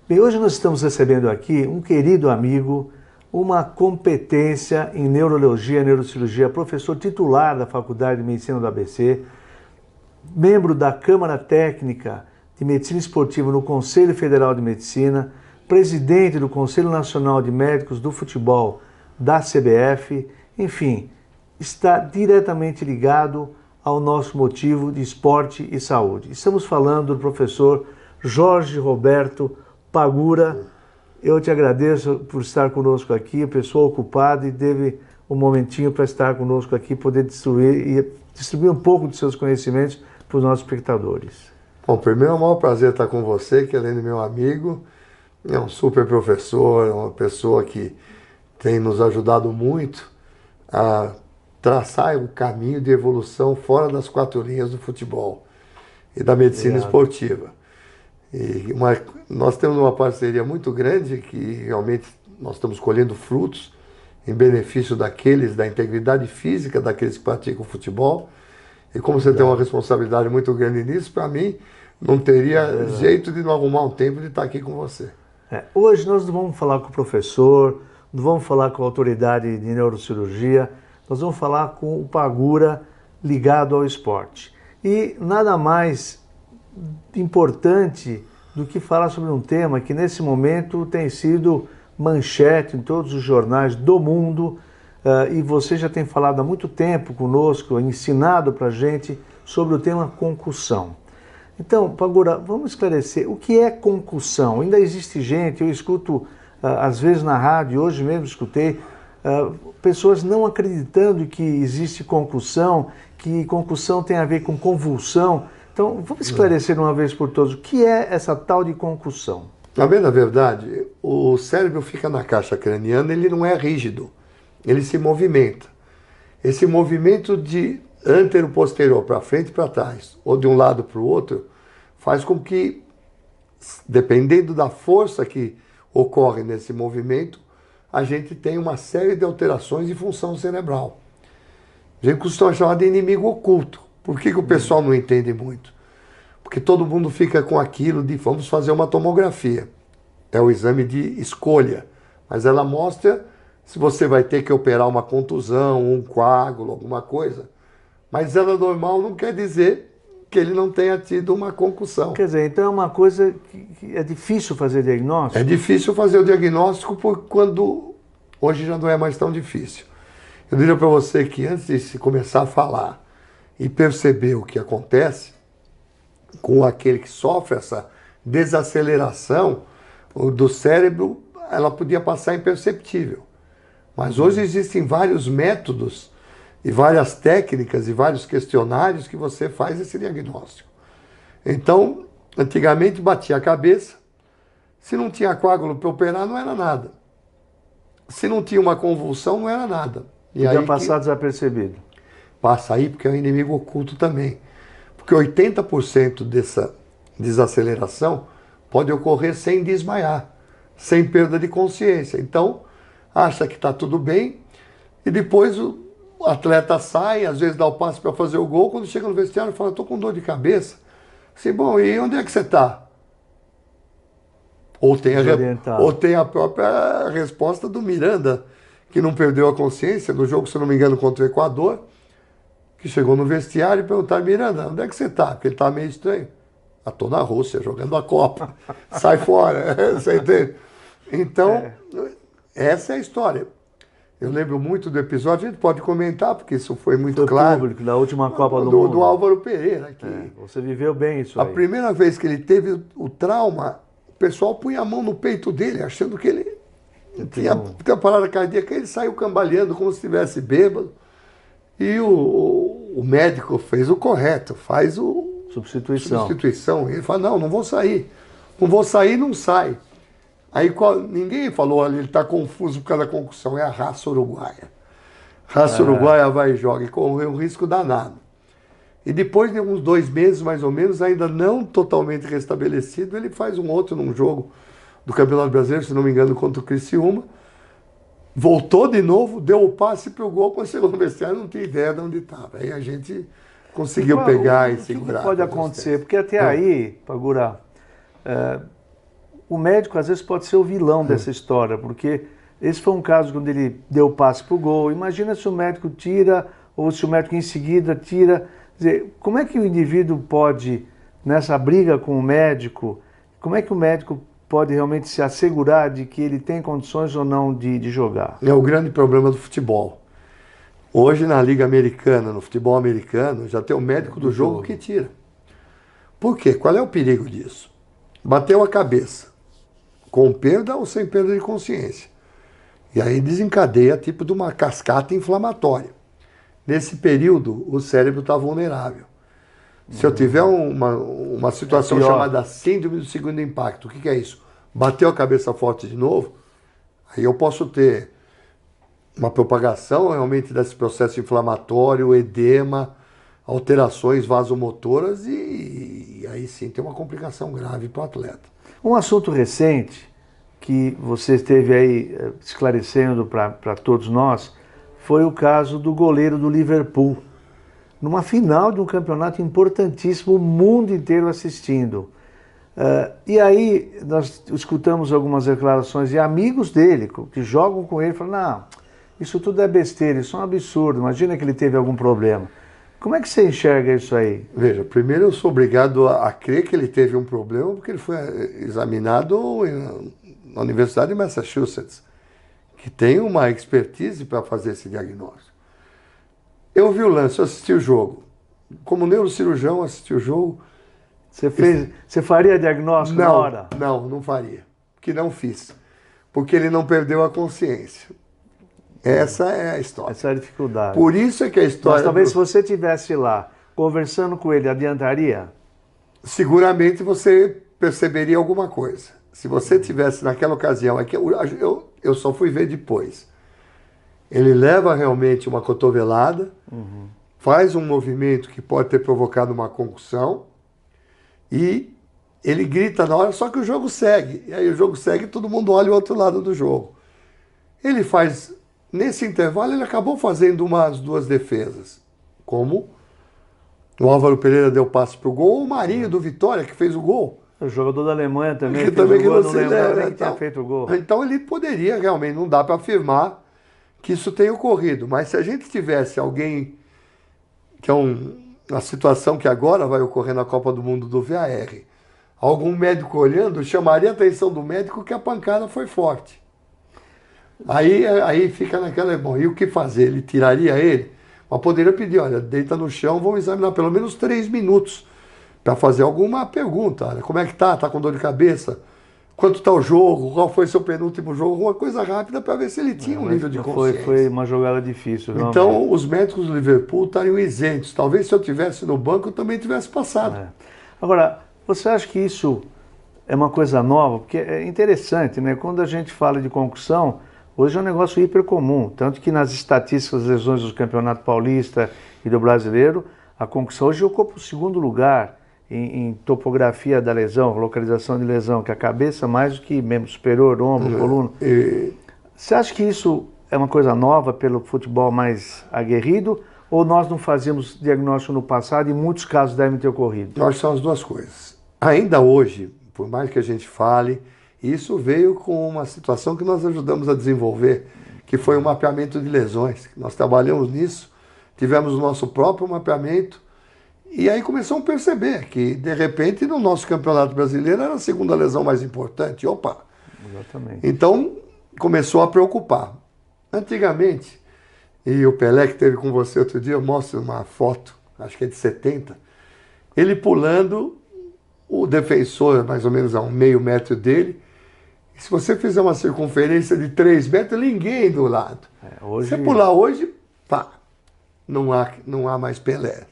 Bem, hoje nós estamos recebendo aqui um querido amigo, uma competência em neurologia e neurocirurgia, professor titular da Faculdade de Medicina do ABC, membro da Câmara Técnica de Medicina Esportiva no Conselho Federal de Medicina, presidente do Conselho Nacional de Médicos do Futebol da CBF, enfim, está diretamente ligado ao nosso motivo de esporte e saúde. Estamos falando do professor Jorge Roberto Pagura. Eu te agradeço por estar conosco aqui, pessoa ocupada, e teve um momentinho para estar conosco aqui, poder distribuir um pouco dos seus conhecimentos para os nossos espectadores. Bom, primeiro é um maior prazer estar com você, que além de meu amigo, é um super professor, é uma pessoa que tem nos ajudado muito a traçar o caminho de evolução fora das quatro linhas do futebol e da medicina esportiva. E nós temos uma parceria muito grande que realmente nós estamos colhendo frutos em benefício daqueles, da integridade física daqueles que praticam futebol. E como você tem uma responsabilidade muito grande nisso, para mim não teria jeito de não arrumar um tempo de estar aqui com você. Hoje nós não vamos falar com o professor, não vamos falar com a autoridade de neurocirurgia, nós vamos falar com o Pagura ligado ao esporte. E nada mais importante do que falar sobre um tema que nesse momento tem sido manchete em todos os jornais do mundo, e você já tem falado há muito tempo conosco, ensinado para a gente sobre o tema concussão. Então, Pagura, vamos esclarecer o que é concussão. Ainda existe gente, eu escuto às vezes na rádio, hoje mesmo escutei, pessoas não acreditando que existe concussão, que concussão tem a ver com convulsão. Então, vamos esclarecer de uma vez por todas o que é essa tal de concussão. Na verdade, o cérebro fica na caixa craniana, ele não é rígido, ele se movimenta. Esse movimento de antero-posterior para frente e para trás, ou de um lado para o outro, faz com que, dependendo da força que ocorre nesse movimento, a gente tenha uma série de alterações de função cerebral. A gente costuma chamar de inimigo oculto. Por que o pessoal não entende muito? Porque todo mundo fica com aquilo de vamos fazer uma tomografia. É o exame de escolha, mas ela mostra se você vai ter que operar uma contusão, um coágulo, alguma coisa. Mas ela normal não quer dizer que ele não tenha tido uma concussão. Quer dizer, então é uma coisa que é difícil fazer diagnóstico? É difícil fazer o diagnóstico quando hoje já não é mais tão difícil. Eu diria para você que antes de se começar a falar e perceber o que acontece com aquele que sofre essa desaceleração do cérebro, ela podia passar imperceptível. Mas hoje existem vários métodos e várias técnicas e vários questionários que você faz esse diagnóstico. Então, antigamente batia a cabeça, se não tinha coágulo para operar, não era nada. Se não tinha uma convulsão, não era nada. E podia aí passar desapercebido. Passa aí porque é um inimigo oculto também. Porque 80% dessa desaceleração pode ocorrer sem desmaiar, sem perda de consciência. Então, acha que está tudo bem e depois o atleta sai, às vezes dá o passe para fazer o gol, quando chega no vestiário fala, estou com dor de cabeça. Assim, bom, e onde é que você está? Ou tem a própria resposta do Miranda, que não perdeu a consciência no jogo, se não me engano, contra o Equador, que chegou no vestiário e perguntaram, Miranda, onde é que você está? Porque ele estava meio estranho. Estou na Rússia, jogando a Copa. Sai fora, você entende? Então, essa é a história. Eu lembro muito do episódio, a gente pode comentar, porque isso foi muito claro. Público, da última Copa do Mundo. Do Álvaro Pereira. Você viveu bem isso aí. A primeira vez que ele teve o trauma, o pessoal punha a mão no peito dele, achando que ele tinha parada cardíaca. Ele saiu cambaleando como se estivesse bêbado. E o médico fez o correto, faz o substituição. Ele fala, não vou sair. Não vou sair, não sai. Aí ninguém falou, olha, ele está confuso por causa da concussão, é a raça uruguaia. Raça uruguaia vai e joga, e corre um risco danado. E depois de uns 2 meses, mais ou menos, ainda não totalmente restabelecido, ele faz um outro num jogo do Campeonato Brasileiro, se não me engano, contra o Criciúma. Voltou de novo, deu o passe para o gol, quando chegou no vestiário não tinha ideia de onde estava. Aí a gente conseguiu pegar e segurar. O que pode acontecer? Porque até aí, Pagura, o médico às vezes pode ser o vilão dessa história, porque esse foi um caso quando ele deu o passe para o gol. Imagina se o médico tira, ou se o médico em seguida tira. Quer dizer, como é que o indivíduo pode, nessa briga com o médico, como é que o médico pode realmente se assegurar de que ele tem condições ou não de jogar? É o grande problema do futebol. Hoje, na Liga Americana, no futebol americano, já tem o médico do jogo que tira. Por quê? Qual é o perigo disso? Bateu a cabeça, com perda ou sem perda de consciência. E aí desencadeia tipo de uma cascata inflamatória. Nesse período, o cérebro está vulnerável. Se eu tiver uma situação chamada síndrome do segundo impacto, o que é isso? Bateu a cabeça forte de novo, aí eu posso ter uma propagação realmente desse processo inflamatório, edema, alterações vasomotoras e aí sim tem uma complicação grave para o atleta. Um assunto recente que você esteve aí esclarecendo para todos nós foi o caso do goleiro do Liverpool, numa final de um campeonato importantíssimo, o mundo inteiro assistindo. E aí nós escutamos algumas declarações de amigos dele, que jogam com ele, falam, não, isso tudo é besteira, isso é um absurdo, imagina que ele teve algum problema. Como é que você enxerga isso aí? Veja, primeiro eu sou obrigado a crer que ele teve um problema, porque ele foi examinado na Universidade de Massachusetts, que tem uma expertise para fazer esse diagnóstico. Eu vi o lance, eu assisti o jogo. Como neurocirurgião, assisti o jogo. Você faria diagnóstico na hora? Não faria. Que não fiz. Porque ele não perdeu a consciência. Essa é a história. Essa é a dificuldade. Por isso é que a história... Mas talvez se você estivesse lá, conversando com ele, adiantaria? Seguramente você perceberia alguma coisa. Se você tivesse naquela ocasião... É que eu só fui ver depois. Ele leva realmente uma cotovelada, faz um movimento que pode ter provocado uma concussão e ele grita na hora, só que o jogo segue. E aí o jogo segue e todo mundo olha o outro lado do jogo. Ele faz... Nesse intervalo, ele acabou fazendo umas duas defesas. Como o Álvaro Pereira deu passe para o gol, ou o Marinho do Vitória, que fez o gol. O jogador da Alemanha também fez também o gol, não lembrava nem que tinha feito o gol. Então ele poderia realmente, não dá para afirmar que isso tenha ocorrido. Mas se a gente tivesse alguém, que é uma situação que agora vai ocorrer na Copa do Mundo do VAR, algum médico olhando, chamaria a atenção do médico que a pancada foi forte. Aí fica naquela, bom, e o que fazer? Ele tiraria ele? Mas poderia pedir, olha, deita no chão, vamos examinar pelo menos 3 minutos para fazer alguma pergunta. Olha, como é que tá? Tá com dor de cabeça? Quanto está o jogo? Qual foi seu penúltimo jogo? Alguma coisa rápida para ver se ele tinha um nível de consciência. Foi uma jogada difícil. Então, realmente. os médicos do Liverpool estariam isentos. Talvez se eu tivesse no banco, eu também tivesse passado. Agora, você acha que isso é uma coisa nova? Porque é interessante, né? Quando a gente fala de concussão, hoje é um negócio hiper comum, tanto que nas estatísticas das lesões do Campeonato Paulista e do Brasileiro, a concussão hoje ocupa o segundo lugar em topografia da lesão, localização de lesão, que é a cabeça mais do que membro superior, ombro, coluna. Você acha que isso é uma coisa nova pelo futebol mais aguerrido ou nós não fazíamos diagnóstico no passado e muitos casos devem ter ocorrido? Eu acho que são as duas coisas. Ainda hoje, por mais que a gente fale, isso veio com uma situação que nós ajudamos a desenvolver, que foi o mapeamento de lesões. Nós trabalhamos nisso, tivemos o nosso próprio mapeamento, e aí começamos a perceber que, de repente, no nosso campeonato brasileiro era a segunda lesão mais importante. Opa! Exatamente. Então, começou a preocupar. Antigamente, e o Pelé que esteve com você outro dia, eu mostro uma foto, acho que é de 70, ele pulando, o defensor mais ou menos a 1,5 metro dele. Se você fizer uma circunferência de 3 metros, ninguém do lado. Hoje... Se você pular hoje, pá, não há mais Pelé.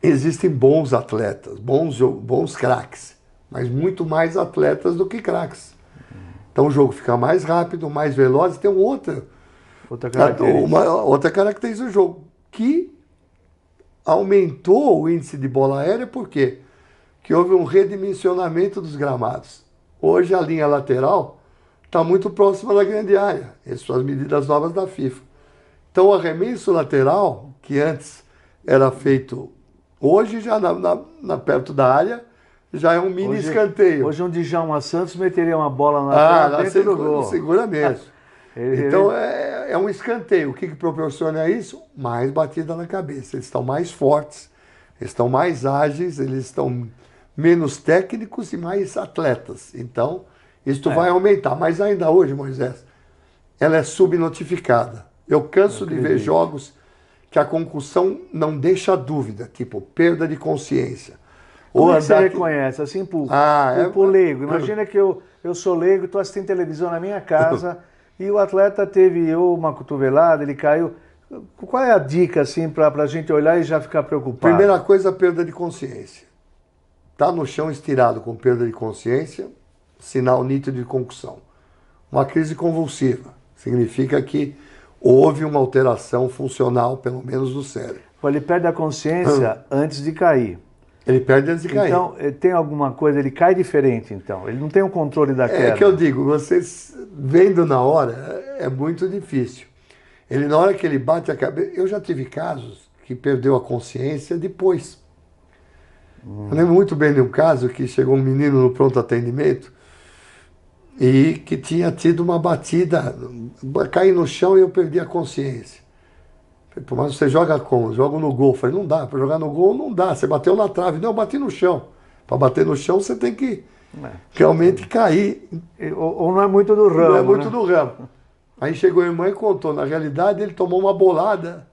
Existem bons atletas, bons craques, mas muito mais atletas do que craques. Então o jogo fica mais rápido, mais veloz, e tem outra característica do jogo, que aumentou o índice de bola aérea, por quê? Que houve um redimensionamento dos gramados. Hoje a linha lateral está muito próxima da grande área. Essas são as medidas novas da FIFA. Então o arremesso lateral, que antes era feito, hoje já perto da área, já é um mini escanteio. Hoje um Djalma Santos meteria uma bola na frente do gol. Segura mesmo. Então é um escanteio. O que proporciona isso? Mais batida na cabeça. Eles estão mais fortes, eles estão mais ágeis, eles estão menos técnicos e mais atletas. Então, isso vai aumentar. Mas ainda hoje, Moisés, ela é subnotificada. Eu canso de ver jogos que a concussão não deixa dúvida, tipo perda de consciência. Como é que você reconhece? Assim, por leigo. Imagina que eu sou leigo, estou assistindo televisão na minha casa e o atleta teve uma cotovelada, ele caiu. Qual é a dica assim, para a gente olhar e já ficar preocupado? Primeira coisa, perda de consciência. Está no chão estirado com perda de consciência, sinal nítido de concussão. Uma crise convulsiva significa que houve uma alteração funcional, pelo menos do cérebro. Ele perde a consciência antes de cair. Ele perde antes de cair. Então, tem alguma coisa, ele cai diferente, então. Ele não tem o controle da queda. É que eu digo, vocês vendo na hora, é muito difícil. Ele, na hora que ele bate a cabeça... Eu já tive casos que perdeu a consciência depois. Eu lembro muito bem de um caso que chegou um menino no pronto atendimento e que tinha tido uma batida, caí no chão e eu perdi a consciência. Falei, mas você joga como? Jogo no gol. Falei, não dá, para jogar no gol não dá, você bateu na trave. Não, eu bati no chão. Para bater no chão você tem que realmente cair. Ou não é muito do ramo. Não é muito do ramo. Aí chegou a irmã e contou, na realidade ele tomou uma bolada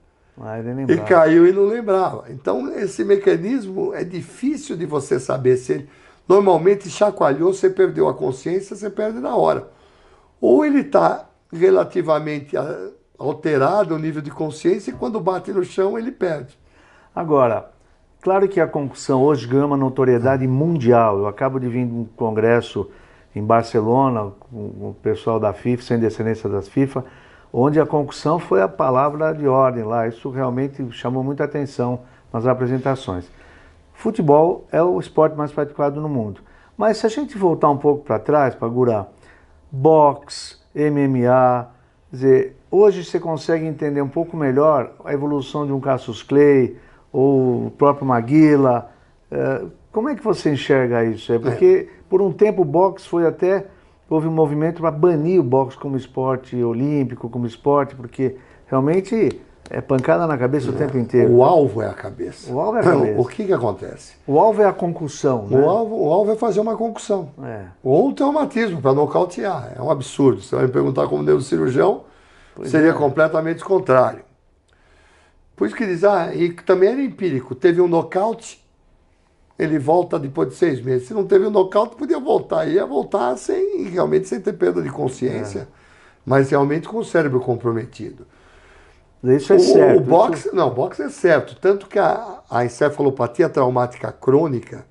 e caiu e não lembrava. Então esse mecanismo é difícil de você saber se ele... Normalmente chacoalhou, você perdeu a consciência, você perde na hora. Ou ele está relativamente alterado o nível de consciência e quando bate no chão ele perde. Agora, claro que a concussão hoje ganha uma notoriedade mundial. Eu acabo de vir de um congresso em Barcelona com o pessoal da FIFA, sem descendência das FIFA, onde a concussão foi a palavra de ordem lá. Isso realmente chamou muita atenção nas apresentações. Futebol é o esporte mais praticado no mundo. Mas se a gente voltar um pouco para trás, para Gurá, boxe, MMA, quer dizer, hoje você consegue entender um pouco melhor a evolução de um Cassius Clay ou o próprio Maguila. Como é que você enxerga isso? Porque por um tempo o boxe houve um movimento para banir o boxe como esporte olímpico, como esporte, porque realmente é pancada na cabeça o tempo inteiro. O alvo é a cabeça. O alvo é a cabeça. O que acontece? O alvo é a concussão, né? O alvo é fazer uma concussão. Ou um traumatismo para nocautear. É um absurdo. Você vai me perguntar como neurocirurgião, seria completamente contrário. Por isso que diz, e também era empírico. Teve um nocaute, ele volta depois de 6 meses. Se não teve um nocaute, podia voltar. Ia voltar realmente sem ter perda de consciência, mas realmente com o cérebro comprometido. Isso é certo. O boxe é certo. Tanto que a encefalopatia traumática crônica,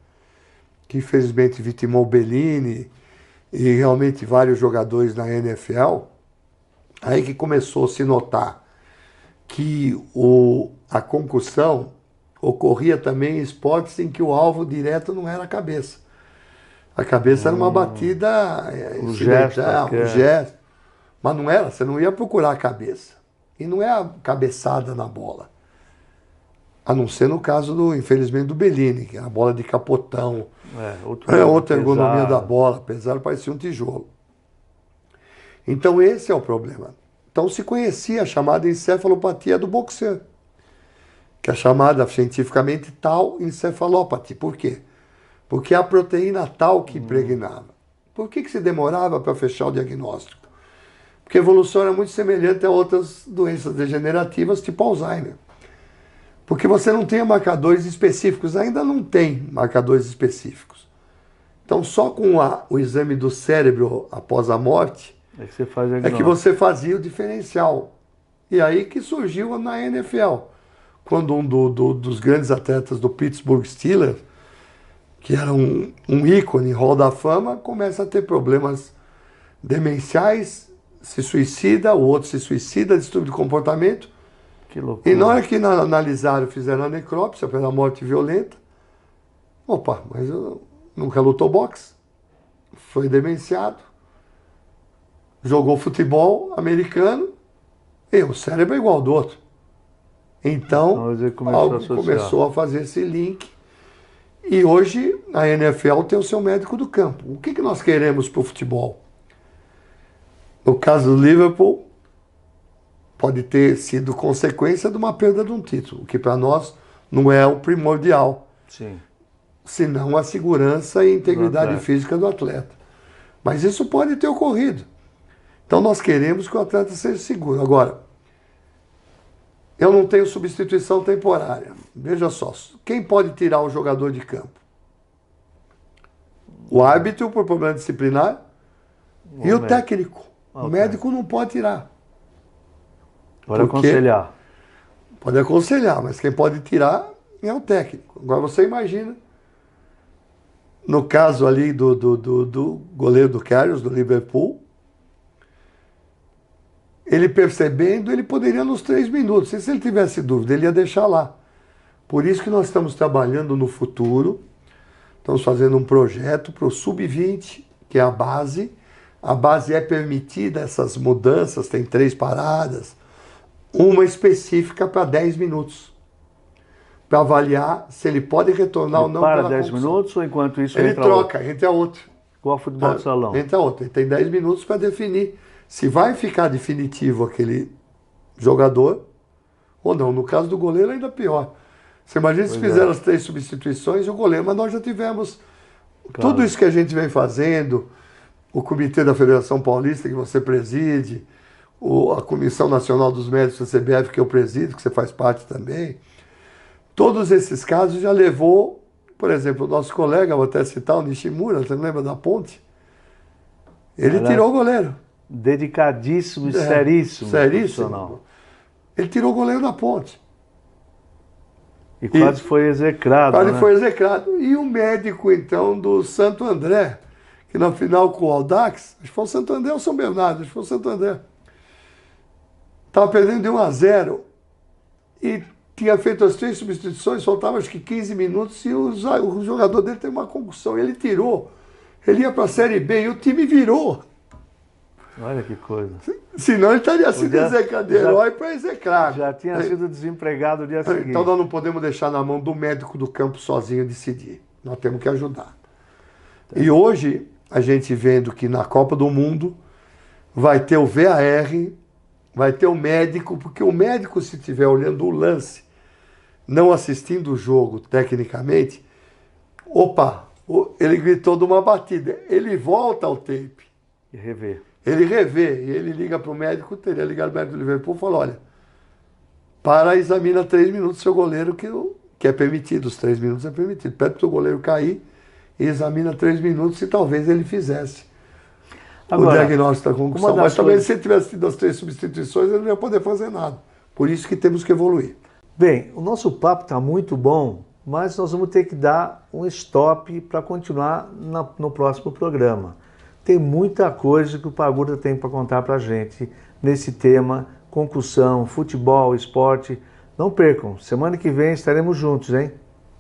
que infelizmente vitimou o Bellini e realmente vários jogadores na NFL, aí que começou a se notar que a concussão ocorria também em esportes em que o alvo direto não era a cabeça. A cabeça era uma batida, um gesto. Mas não era, você não ia procurar a cabeça. E não é a cabeçada na bola. A não ser no caso, infelizmente, do Bellini, que é a bola de capotão. Outra ergonomia da bola, apesar de parecer um tijolo. Então esse é o problema. Então se conhecia a chamada encefalopatia do boxer, que é chamada cientificamente tal encefalopathy. Por quê? Porque é a proteína tal que impregnava. Por que se demorava para fechar o diagnóstico? Porque a evolução era muito semelhante a outras doenças degenerativas, tipo Alzheimer. Porque você não tem marcadores específicos, ainda não tem marcadores específicos. Então, só com o exame do cérebro após a morte, é que você fazia o diferencial. E aí que surgiu na NFL, quando um dos grandes atletas do Pittsburgh Steelers, que era um ícone, Hall da Fama, começa a ter problemas demenciais, se suicida, o outro se suicida, distúrbio de comportamento. Que loucura. E na hora que analisaram, fizeram a necrópsia pela morte violenta, mas nunca lutou boxe, foi demenciado, jogou futebol americano, e o cérebro é igual ao do outro. Então, algo começou a fazer esse link, E hoje a NFL tem o seu médico do campo. O que nós queremos para o futebol? No caso do Liverpool, pode ter sido consequência de uma perda de um título, que para nós não é o primordial. Sim. Senão a segurança e integridade física do atleta. Mas isso pode ter ocorrido. Então nós queremos que o atleta seja seguro. Agora, eu não tenho substituição temporária. Veja só, quem pode tirar o jogador de campo? O árbitro por problema disciplinar e o técnico. O médico não pode tirar. Pode aconselhar. Pode aconselhar, mas quem pode tirar é o técnico. Agora você imagina, no caso ali do goleiro do Karius, do Liverpool, ele percebendo, ele poderia nos 3 minutos. E se ele tivesse dúvida, ele ia deixar lá. Por isso que nós estamos trabalhando no futuro, estamos fazendo um projeto para o Sub-20, que é a base. A base é permitida essas mudanças, tem 3 paradas, uma específica para 10 minutos, para avaliar se ele pode retornar ou não. Para 10 minutos ou enquanto isso ele troca, entra outro. Igual futebol de salão. Entra outro. Ele tem 10 minutos para definir se vai ficar definitivo aquele jogador ou não. No caso do goleiro, ainda pior. Você imagina se fizeram as 3 substituições e o goleiro, mas nós já tivemos tudo isso que a gente vem fazendo, o Comitê da Federação Paulista, que você preside, a Comissão Nacional dos Médicos da CBF, que eu presido, que você faz parte também. Todos esses casos já levou, por exemplo, o nosso colega, vou até citar, o Nishimura, você não lembra da Ponte? Ele tirou o goleiro. Dedicadíssimo e seríssimo. Seríssimo. Ele tirou o goleiro da Ponte. E quase foi execrado. Quase foi execrado. E o médico, então, do Santo André, que na final com o Audax, acho que foi o Santo André ou São Bernardo, acho que foi o Santo André. Estava perdendo de 1-0 e tinha feito as 3 substituições, faltava acho que 15 minutos e o jogador dele teve uma concussão. Ele tirou, ele ia para a Série B e o time virou. Olha que coisa. Senão ele estaria sido execrado, de herói para execrar. Já tinha sido desempregado no dia seguinte. Então nós não podemos deixar na mão do médico do campo sozinho decidir. Nós temos que ajudar. E hoje, a gente vendo que na Copa do Mundo vai ter o VAR, vai ter o médico, porque o médico, se estiver olhando o lance, não assistindo o jogo tecnicamente, ele gritou de uma batida. Ele volta ao tape. E revê. Ele revê, e ele liga para o médico, teria ligado para o médico do Liverpool e falou, olha, examina 3 minutos seu goleiro, que é permitido, os 3 minutos é permitido. Pede para o goleiro cair e examina 3 minutos se talvez ele fizesse o diagnóstico da concussão. Mas também se ele tivesse tido as 3 substituições, ele não ia poder fazer nada. Por isso que temos que evoluir. Bem, o nosso papo está muito bom, mas nós vamos ter que dar um stop para continuar no próximo programa. Tem muita coisa que o Pagura tem para contar para a gente nesse tema, concussão, futebol, esporte. Não percam, semana que vem estaremos juntos, hein?